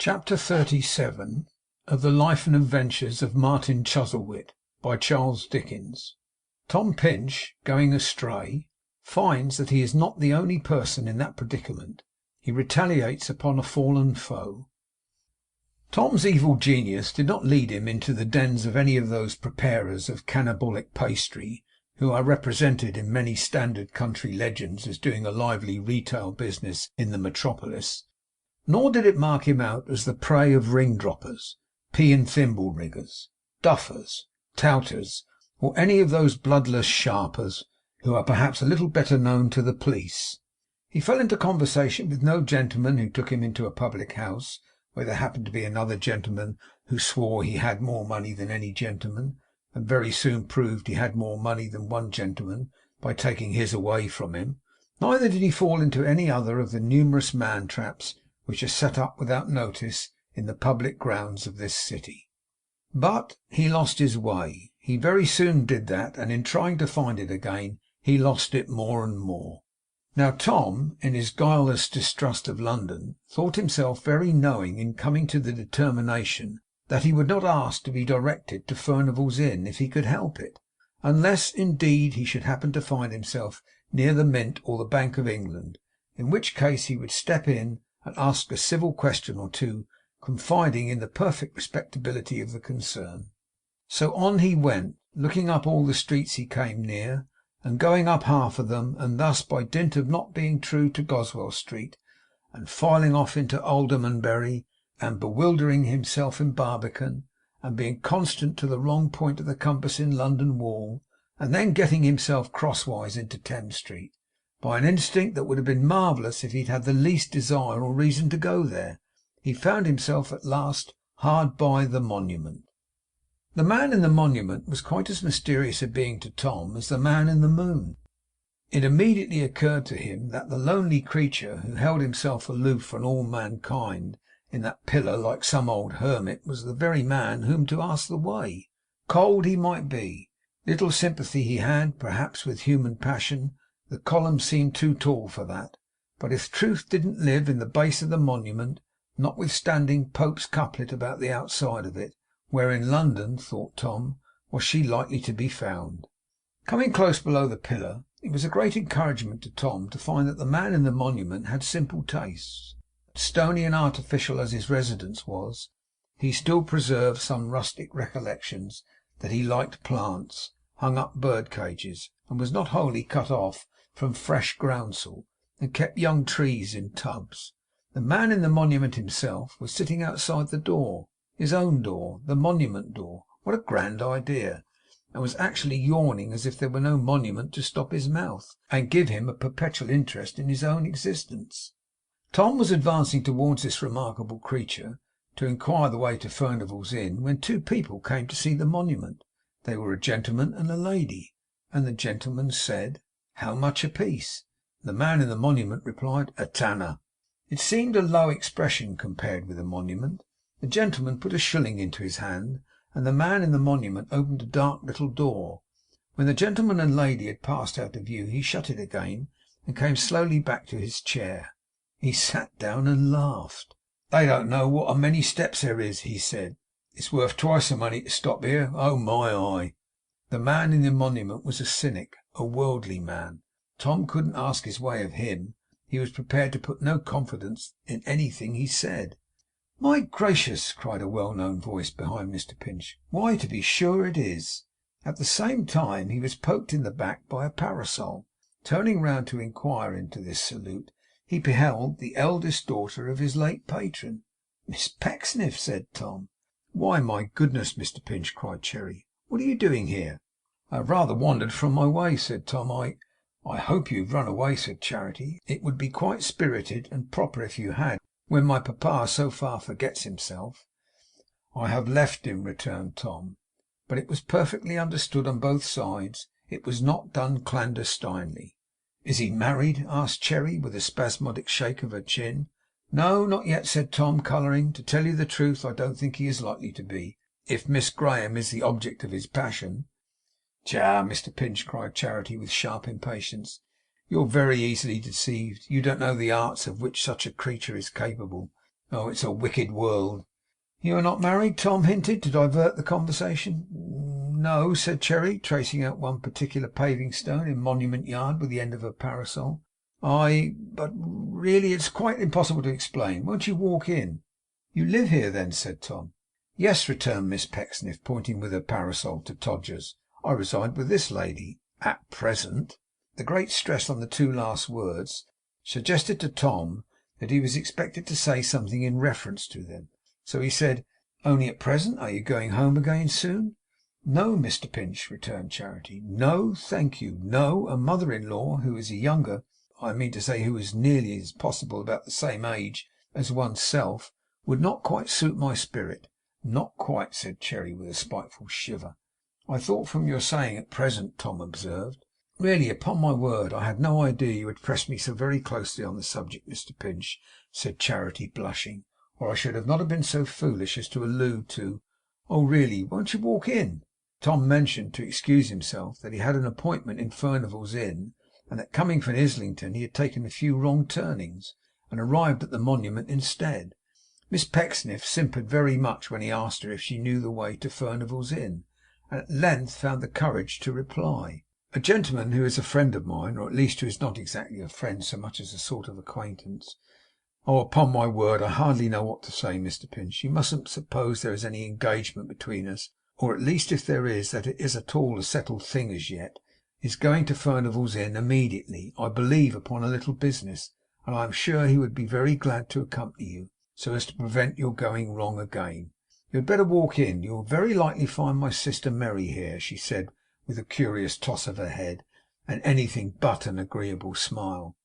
Chapter 37 of the Life and Adventures of Martin Chuzzlewit, by Charles Dickens. Tom Pinch, going astray, finds that he is not the only person in that predicament. He retaliates upon a fallen foe. Tom's evil genius did not lead him into the dens of any of those preparers of cannibalic pastry, who are represented in many standard country legends as doing a lively retail business in the metropolis. Nor did it mark him out as the prey of ring droppers, pea and thimble riggers, duffers, touters, or any of those bloodless sharpers who are perhaps a little better known to the police. He fell into conversation with no gentleman who took him into a public house, where there happened to be another gentleman who swore he had more money than any gentleman, and very soon proved he had more money than one gentleman by taking his away from him. Neither did he fall into any other of the numerous man traps which are set up without notice in the public grounds of this city. But he lost his way. He very soon did that, and in trying to find it again, he lost it more and more. Now Tom, in his guileless distrust of London, thought himself very knowing in coming to the determination that he would not ask to be directed to Furnival's Inn if he could help it, unless indeed he should happen to find himself near the Mint or the Bank of England, in which case he would step in and ask a civil question or two, confiding in the perfect respectability of the concern. So on he went, looking up all the streets he came near, and going up half of them, and thus by dint of not being true to Goswell Street, and filing off into Aldermanbury, and bewildering himself in Barbican, and being constant to the wrong point of the compass in London Wall, and then getting himself crosswise into Thames Street, by an instinct that would have been marvellous if he had had the least desire or reason to go there, he found himself at last hard by the Monument. The man in the Monument was quite as mysterious a being to Tom as the man in the moon. It immediately occurred to him that the lonely creature who held himself aloof from all mankind in that pillar like some old hermit was the very man whom to ask the way. Cold he might be, little sympathy he had, perhaps, with human passion. The column seemed too tall for that. But if truth didn't live in the base of the Monument, notwithstanding Pope's couplet about the outside of it, where in London, thought Tom, was she likely to be found? Coming close below the pillar, it was a great encouragement to Tom to find that the man in the Monument had simple tastes. Stony and artificial as his residence was, he still preserved some rustic recollections that he liked plants, hung up bird cages, and was not wholly cut off from fresh groundsel, and kept young trees in tubs. The man in the Monument himself was sitting outside the door, his own door, the Monument door. What a grand idea! And was actually yawning as if there were no Monument to stop his mouth, and give him a perpetual interest in his own existence. Tom was advancing towards this remarkable creature to inquire the way to Furnival's Inn, when two people came to see the Monument. They were a gentleman and a lady, and the gentleman said, "How much apiece?" The man in the Monument replied, "A tanner." It seemed a low expression compared with the Monument. The gentleman put a shilling into his hand, and the man in the Monument opened a dark little door. When the gentleman and lady had passed out of view, he shut it again, and came slowly back to his chair. He sat down and laughed. "They don't know what a many steps there is," he said. "It's worth twice the money to stop here. Oh my eye!" The man in the Monument was a cynic, a worldly man. Tom couldn't ask his way of him. He was prepared to put no confidence in anything he said. "My gracious!" cried a well-known voice behind Mr Pinch. "Why, to be sure it is." At the same time he was poked in the back by a parasol. Turning round to inquire into this salute, he beheld the eldest daughter of his late patron. "Miss Pecksniff," said Tom. "Why, my goodness, Mr Pinch!" cried Cherry. "What are you doing here?" "I have rather wandered from my way," said Tom. I hope you have run away," said Charity. "It would be quite spirited and proper if you had, when my papa so far forgets himself." "I have left him," returned Tom. But it was perfectly understood on both sides. It was not done clandestinely. "Is he married?" asked Cherry, with a spasmodic shake of her chin. "No, not yet," said Tom, colouring. "To tell you the truth, I don't think he is likely to be, if Miss Graham is the object of his passion." "Tcha, Mr Pinch!" cried Charity, with sharp impatience. "You're very easily deceived. You don't know the arts of which such a creature is capable. Oh, it's a wicked world. You are not married? Tom hinted, to divert the conversation. No, said Cherry, tracing out one particular paving stone in Monument Yard with the end of her parasol. But really it's quite impossible to explain. Won't you walk in? You live here then? Said Tom. Yes, returned Miss Pecksniff, pointing with her parasol to Todgers. I reside with this lady. At present. The great stress on the two last words suggested to Tom that he was expected to say something in reference to them. So he said, only at present? Are you going home again soon? No, Mr Pinch, returned Charity. No, thank you. No, a mother-in-law who is who is nearly as possible about the same age as one's self, would not quite suit my spirit. Not quite, said Cherry with a spiteful shiver. I thought from your saying at present, Tom observed. Really, upon my word, I had no idea you would press me so very closely on the subject, Mr Pinch, said Charity, blushing, or I should not have been so foolish as to allude to. Oh, really, won't you walk in? Tom mentioned, to excuse himself, that he had an appointment in Furnival's Inn, and that coming from Islington he had taken a few wrong turnings, and arrived at the Monument instead. Miss Pecksniff simpered very much when he asked her if she knew the way to Furnival's Inn, and at length found the courage to reply. A gentleman who is a friend of mine, or at least who is not exactly a friend so much as a sort of acquaintance. Oh, upon my word, I hardly know what to say, Mr Pinch. You mustn't suppose there is any engagement between us, or at least if there is, that it is at all a settled thing as yet. Is going to Furnival's Inn immediately, I believe upon a little business, and I am sure he would be very glad to accompany you, so as to prevent your going wrong again. You had better walk in. You will very likely find my sister Mary here, she said, with a curious toss of her head, and anything but an agreeable smile.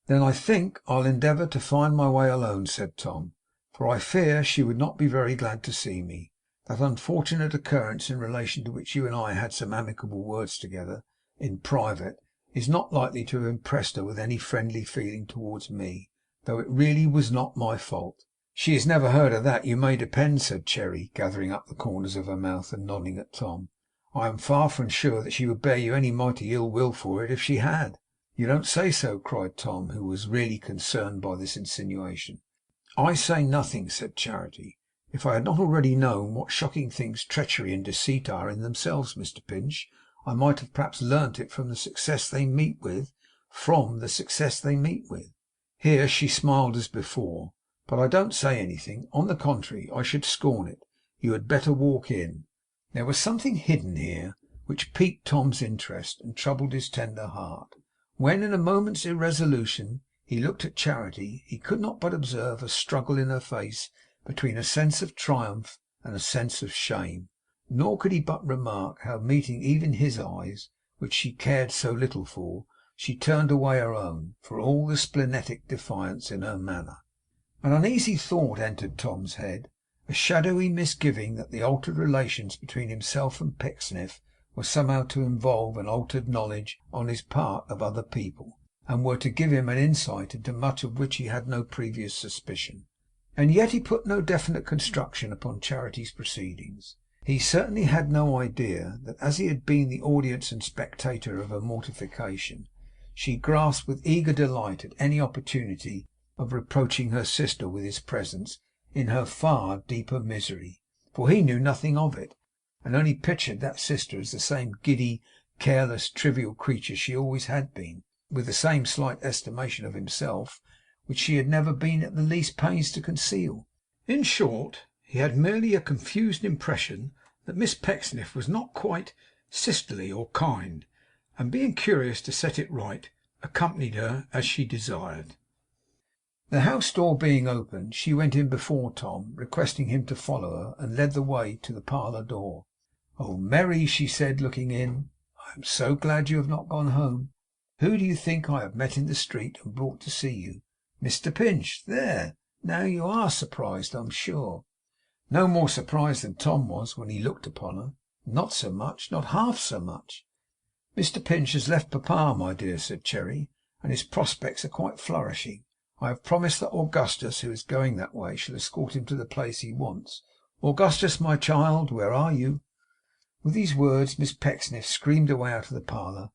Then I think I'll endeavour to find my way alone, said Tom, for I fear she would not be very glad to see me. That unfortunate occurrence in relation to which you and I had some amicable words together, in private, is not likely to have impressed her with any friendly feeling towards me, though it really was not my fault. She has never heard of that, you may depend, said Cherry, gathering up the corners of her mouth and nodding at Tom. I am far from sure that she would bear you any mighty ill will for it, if she had. You don't say so, cried Tom, who was really concerned by this insinuation. I say nothing, said Charity. If I had not already known what shocking things treachery and deceit are in themselves, Mr Pinch, I might have perhaps learnt it from the success they meet with. Here she smiled as before. But I don't say anything. On the contrary, I should scorn it. You had better walk in. There was something hidden here which piqued Tom's interest and troubled his tender heart. When, in a moment's irresolution, he looked at Charity, he could not but observe a struggle in her face between a sense of triumph and a sense of shame. Nor could he but remark how, meeting even his eyes, which she cared so little for, she turned away her own, for all the splenetic defiance in her manner. An uneasy thought entered Tom's head, a shadowy misgiving that the altered relations between himself and Pecksniff were somehow to involve an altered knowledge on his part of other people, and were to give him an insight into much of which he had no previous suspicion. And yet he put no definite construction upon Charity's proceedings. He certainly had no idea that, as he had been the audience and spectator of her mortification, she grasped with eager delight at any opportunity of reproaching her sister with his presence in her far deeper misery, for he knew nothing of it, and only pictured that sister as the same giddy, careless, trivial creature she always had been, with the same slight estimation of himself which she had never been at the least pains to conceal. In short, he had merely a confused impression that Miss Pecksniff was not quite sisterly or kind, and being curious to set it right, accompanied her as she desired. The house door being opened, she went in before Tom, requesting him to follow her, and led the way to the parlour door. Oh, Mary, she said, looking in, I am so glad you have not gone home. Who do you think I have met in the street and brought to see you? Mr Pinch. There! Now you are surprised, I'm sure. No more surprised than Tom was when he looked upon her. Not so much, not half so much. Mr Pinch has left papa, my dear, said Cherry, and his prospects are quite flourishing. I have promised that Augustus, who is going that way, shall escort him to the place he wants. Augustus, my child, where are you? With these words Miss Pecksniff screamed away out of the parlour,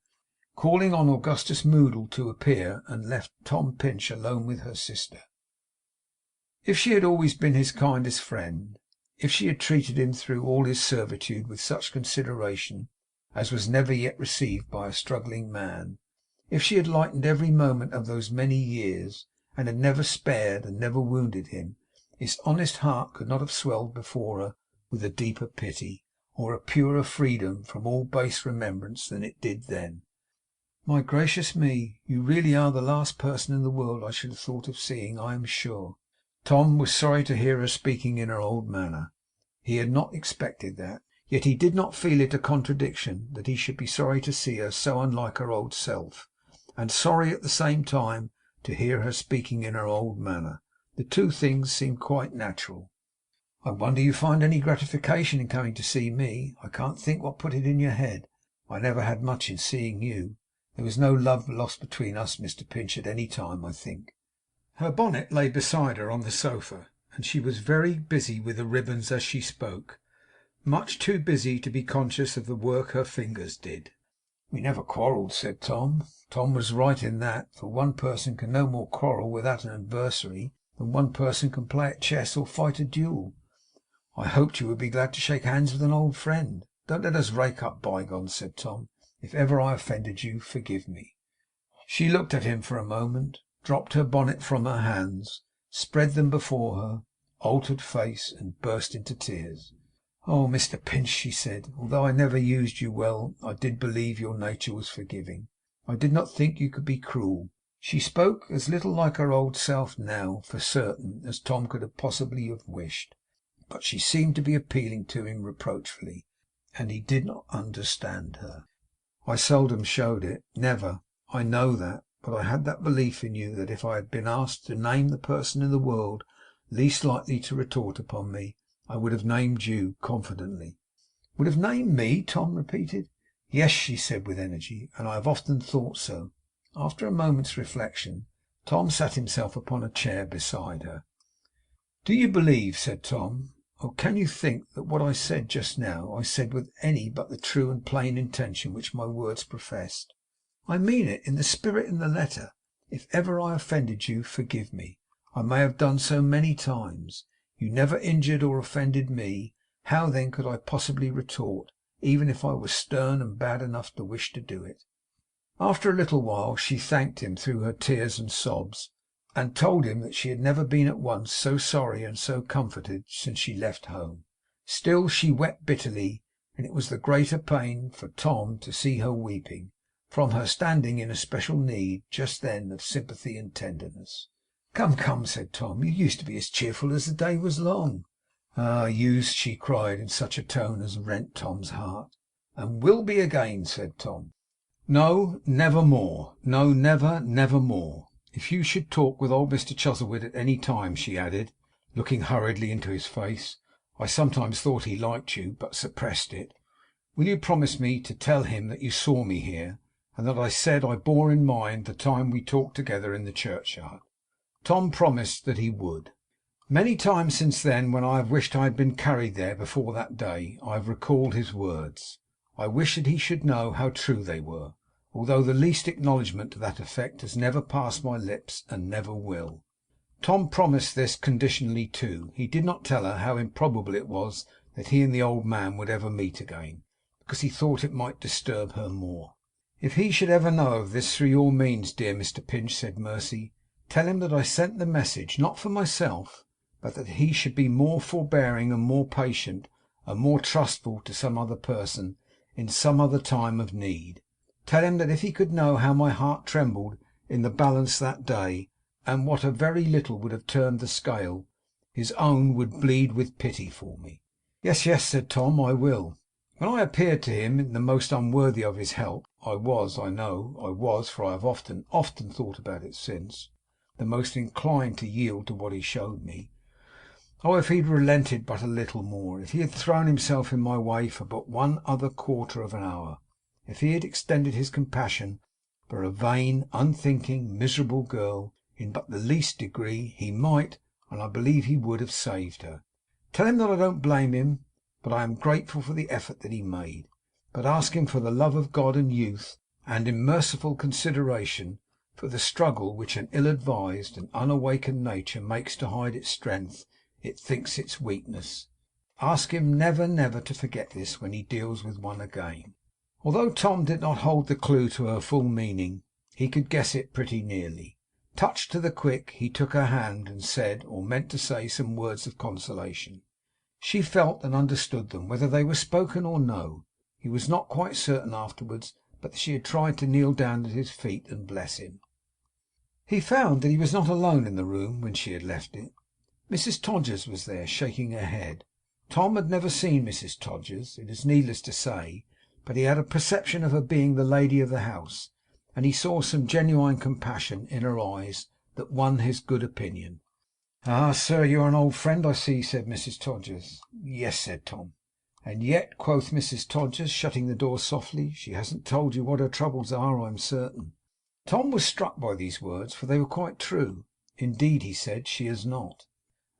calling on Augustus Moodle to appear, and left Tom Pinch alone with her sister. If she had always been his kindest friend, if she had treated him through all his servitude with such consideration as was never yet received by a struggling man, if she had lightened every moment of those many years, and had never spared and never wounded him, his honest heart could not have swelled before her with a deeper pity, or a purer freedom from all base remembrance than it did then. My gracious me, you really are the last person in the world I should have thought of seeing, I am sure. Tom was sorry to hear her speaking in her old manner. He had not expected that. Yet he did not feel it a contradiction that he should be sorry to see her so unlike her old self, and sorry at the same time to hear her speaking in her old manner. The two things seemed quite natural. I wonder you find any gratification in coming to see me. I can't think what put it in your head. I never had much in seeing you. There was no love lost between us, Mr Pinch, at any time, I think. Her bonnet lay beside her on the sofa, and she was very busy with the ribbons as she spoke, much too busy to be conscious of the work her fingers did. We never quarrelled, said Tom. Tom was right in that, for one person can no more quarrel without an adversary than one person can play at chess or fight a duel. I hoped you would be glad to shake hands with an old friend. Don't let us rake up bygones, said Tom. If ever I offended you, forgive me. She looked at him for a moment, dropped her bonnet from her hands, spread them before her, altered face, and burst into tears. Oh, Mr Pinch, she said, although I never used you well, I did believe your nature was forgiving. I did not think you could be cruel. She spoke as little like her old self now, for certain, as Tom could have possibly have wished, but she seemed to be appealing to him reproachfully, and he did not understand her. I seldom showed it, never, I know that, but I had that belief in you that if I had been asked to name the person in the world least likely to retort upon me, I would have named you confidently. Would have named me? Tom repeated. Yes, she said with energy, and I have often thought so. After a moment's reflection, Tom sat himself upon a chair beside her. Do you believe, said Tom, or can you think that what I said just now, I said with any but the true and plain intention which my words professed? I mean it in the spirit in the letter. If ever I offended you, forgive me. I may have done so many times. You never injured or offended me. How then could I possibly retort, even if I was stern and bad enough to wish to do it? After a little while she thanked him through her tears and sobs, and told him that she had never been at once so sorry and so comforted since she left home. Still she wept bitterly, and it was the greater pain for Tom to see her weeping, from her standing in especial need just then of sympathy and tenderness. Come, come, said Tom, you used to be as cheerful as the day was long. Ah, used, she cried in such a tone as rent Tom's heart. And will be again, said Tom. No, never more. No, never, never more. If you should talk with old Mr Chuzzlewit at any time, she added, looking hurriedly into his face, I sometimes thought he liked you, but suppressed it. Will you promise me to tell him that you saw me here, and that I said I bore in mind the time we talked together in the churchyard? Tom promised that he would. Many times since then, when I have wished I had been carried there before that day, I have recalled his words. I wish that he should know how true they were, although the least acknowledgment to that effect has never passed my lips, and never will. Tom promised this conditionally too. He did not tell her how improbable it was that he and the old man would ever meet again, because he thought it might disturb her more. If he should ever know of this through your means, dear Mr Pinch, said Mercy, tell him that I sent the message, not for myself, but that he should be more forbearing and more patient and more trustful to some other person in some other time of need. Tell him that if he could know how my heart trembled in the balance that day, and what a very little would have turned the scale, his own would bleed with pity for me. Yes, yes, said Tom, I will. When I appeared to him the most unworthy of his help, I was, I know, I was, for I have often thought about it since, the most inclined to yield to what he showed me. Oh, if he had relented but a little more, if he had thrown himself in my way for but one other quarter of an hour, if he had extended his compassion for a vain, unthinking, miserable girl in but the least degree, he might, and I believe he would, have saved her. Tell him that I don't blame him, but I am grateful for the effort that he made. But ask him for the love of God and youth, and in merciful consideration for the struggle which an ill-advised and unawakened nature makes to hide its strength, it thinks its weakness. Ask him never, never to forget this when he deals with one again. Although Tom did not hold the clue to her full meaning, he could guess it pretty nearly. Touched to the quick, he took her hand, and said, or meant to say, some words of consolation. She felt and understood them, whether they were spoken or no. He was not quite certain afterwards but that she had tried to kneel down at his feet and bless him. He found that he was not alone in the room when she had left it. Mrs Todgers was there, shaking her head. Tom had never seen Mrs Todgers, it is needless to say, but he had a perception of her being the lady of the house, and he saw some genuine compassion in her eyes that won his good opinion. 'Ah, sir, you are an old friend, I see,' said Mrs Todgers. 'Yes,' said Tom. 'And yet,' quoth Mrs Todgers, shutting the door softly, 'she hasn't told you what her troubles are, I am certain.' Tom was struck by these words, for they were quite true. 'Indeed,' he said, 'she has not.'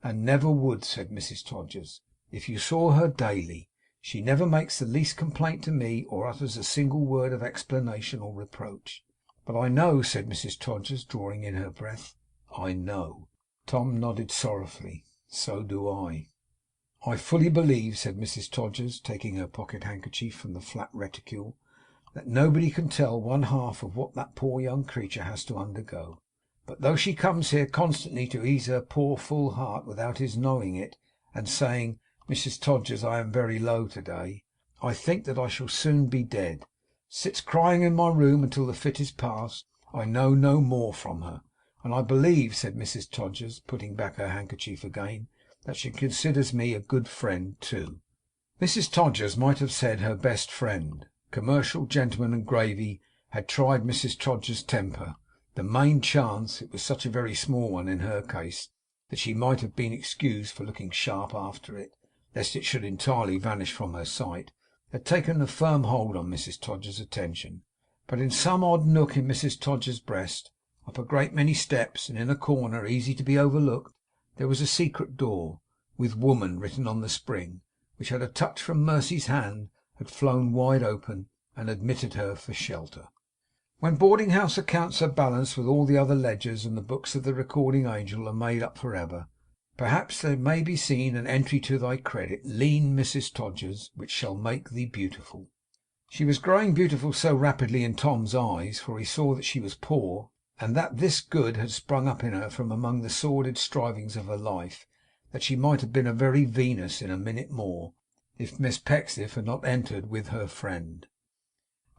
'And never would,' said Mrs Todgers, 'if you saw her daily. She never makes the least complaint to me, or utters a single word of explanation or reproach.' 'But I know,' said Mrs Todgers, drawing in her breath. 'I know.' Tom nodded sorrowfully. 'So do I.' 'I fully believe,' said Mrs Todgers, taking her pocket handkerchief from the flat reticule, 'that nobody can tell one half of what that poor young creature has to undergo. But though she comes here constantly to ease her poor full heart without his knowing it, and saying, "Mrs Todgers, I am very low to-day," I think that I shall soon be dead. Sits crying in my room until the fit is past. I know no more from her. And I believe,' said Mrs Todgers, putting back her handkerchief again, 'that she considers me a good friend too.' Mrs Todgers might have said her best friend. Commercial gentlemen and gravy had tried Mrs Todgers' temper. The main chance, it was such a very small one in her case, that she might have been excused for looking sharp after it, lest it should entirely vanish from her sight, had taken a firm hold on Mrs Todgers' attention. But in some odd nook in Mrs Todgers' breast, up a great many steps, and in a corner easy to be overlooked, there was a secret door, with 'Woman' written on the spring, which at a touch from Mercy's hand had flown wide open, and admitted her for shelter. When boarding house accounts are balanced with all the other ledgers, and the books of the recording angel are made up for ever, perhaps there may be seen an entry to thy credit, lean Mrs Todgers, which shall make thee beautiful. She was growing beautiful so rapidly in Tom's eyes, for he saw that she was poor, and that this good had sprung up in her from among the sordid strivings of her life, that she might have been a very Venus in a minute more, if Miss Pecksniff had not entered with her friend.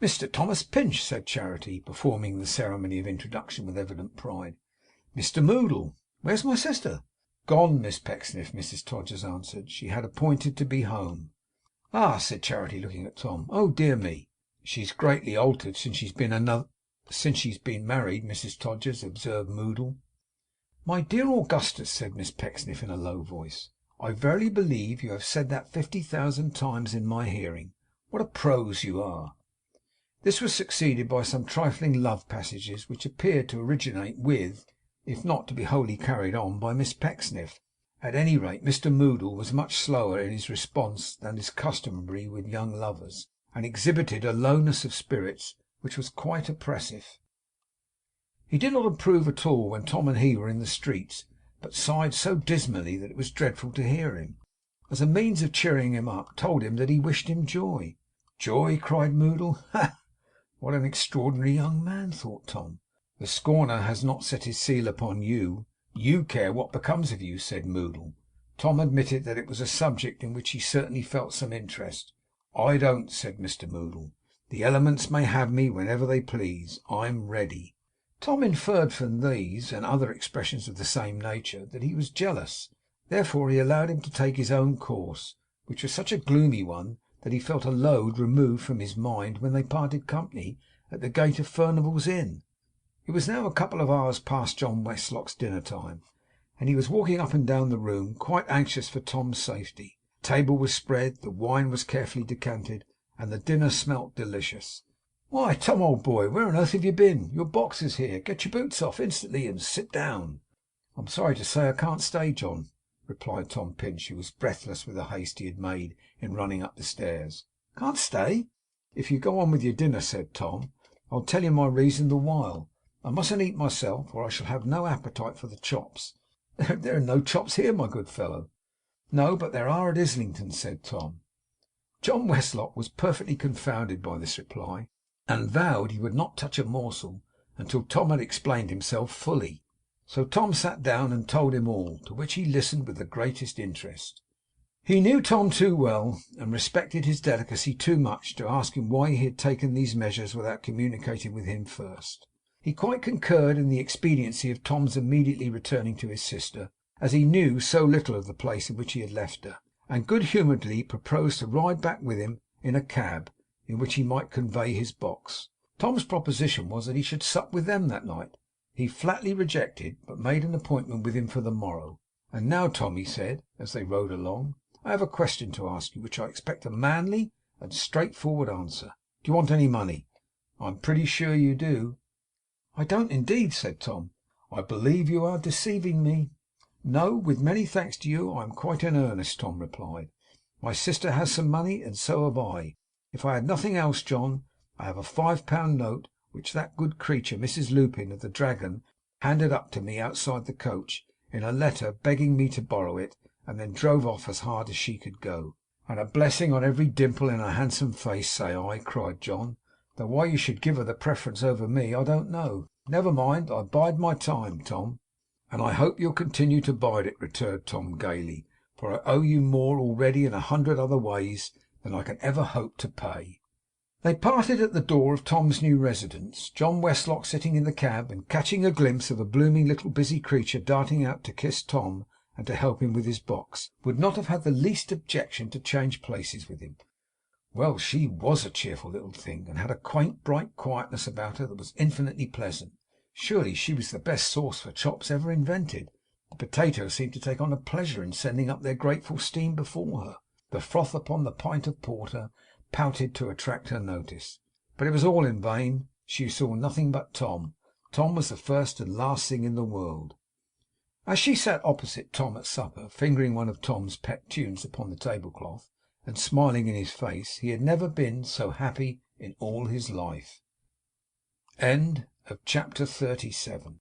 'Mr Thomas Pinch,' said Charity, performing the ceremony of introduction with evident pride. 'Mr Moddle. Where's my sister?' 'Gone, Miss Pecksniff,' Mrs Todgers answered. 'She had appointed to be home.' 'Ah!' said Charity, looking at Tom. 'Oh dear me!' 'She's greatly altered since she's been married, Mrs Todgers,' observed Moddle. 'My dear Augustus,' said Miss Pecksniff in a low voice, 'I verily believe you have said that 50,000 times in my hearing. What a prose you are!' This was succeeded by some trifling love passages, which appeared to originate with, if not to be wholly carried on, by Miss Pecksniff. At any rate, Mr Moddle was much slower in his response than is customary with young lovers, and exhibited a lowness of spirits which was quite oppressive. He did not improve at all when Tom and he were in the streets, but sighed so dismally that it was dreadful to hear him. As a means of cheering him up, told him that he wished him joy. 'Joy!' cried Moddle. 'Ha! What an extraordinary young man!' thought Tom. 'The scorner has not set his seal upon you. You care what becomes of you,' said Moddle. Tom admitted that it was a subject in which he certainly felt some interest. 'I don't,' said Mr Moddle. 'The elements may have me whenever they please. I'm ready.' Tom inferred from these, and other expressions of the same nature, that he was jealous. Therefore he allowed him to take his own course, which was such a gloomy one that he felt a load removed from his mind when they parted company at the gate of Furnival's Inn. It was now a couple of hours past John Westlock's dinner time, and he was walking up and down the room, quite anxious for Tom's safety. The table was spread, the wine was carefully decanted, and the dinner smelt delicious. 'Why, Tom, old boy, where on earth have you been? Your box is here. Get your boots off instantly, and sit down.' 'I'm sorry to say I can't stay, John,' replied Tom Pinch, who was breathless with the haste he had made in running up the stairs. 'Can't stay?' 'If you go on with your dinner,' said Tom, 'I'll tell you my reason the while. I mustn't eat myself, or I shall have no appetite for the chops. There are no chops here, my good fellow.' 'No, but there are at Islington,' said Tom. John Westlock was perfectly confounded by this reply, and vowed he would not touch a morsel until Tom had explained himself fully. So Tom sat down and told him all, to which he listened with the greatest interest. He knew Tom too well, and respected his delicacy too much, to ask him why he had taken these measures without communicating with him first. He quite concurred in the expediency of Tom's immediately returning to his sister, as he knew so little of the place in which he had left her, and good humouredly proposed to ride back with him in a cab, in which he might convey his box. Tom's proposition was that he should sup with them that night. He flatly rejected, but made an appointment with him for the morrow. 'And now, Tom,' he said, as they rode along, 'I have a question to ask you, which I expect a manly and straightforward answer. Do you want any money? I am pretty sure you do.' 'I don't indeed,' said Tom. 'I believe you are deceiving me.' 'No, with many thanks to you, I am quite in earnest,' Tom replied. 'My sister has some money, and so have I. If I had nothing else, John, I have a £5 note, which that good creature, Mrs Lupin of the Dragon, handed up to me outside the coach, in a letter begging me to borrow it, and then drove off as hard as she could go.' 'And a blessing on every dimple in her handsome face, say I,' cried John. 'Though why you should give her the preference over me, I don't know. Never mind. I bide my time, Tom.' 'And I hope you'll continue to bide it,' returned Tom gaily, 'for I owe you more already in 100 other ways than I can ever hope to pay.' They parted at the door of Tom's new residence. John Westlock sitting in the cab, and catching a glimpse of a blooming little busy creature darting out to kiss Tom and to help him with his box, would not have had the least objection to change places with him. Well, she WAS a cheerful little thing, and had a quaint, bright quietness about her that was infinitely pleasant. Surely she was the best sauce for chops ever invented. The potatoes seemed to take on a pleasure in sending up their grateful steam before her. The froth upon the pint of porter pouted to attract her notice. But it was all in vain. She saw nothing but Tom. Tom was the first and last thing in the world. As she sat opposite Tom at supper, fingering one of Tom's pet tunes upon the tablecloth, and smiling in his face, he had never been so happy in all his life. Chapter 37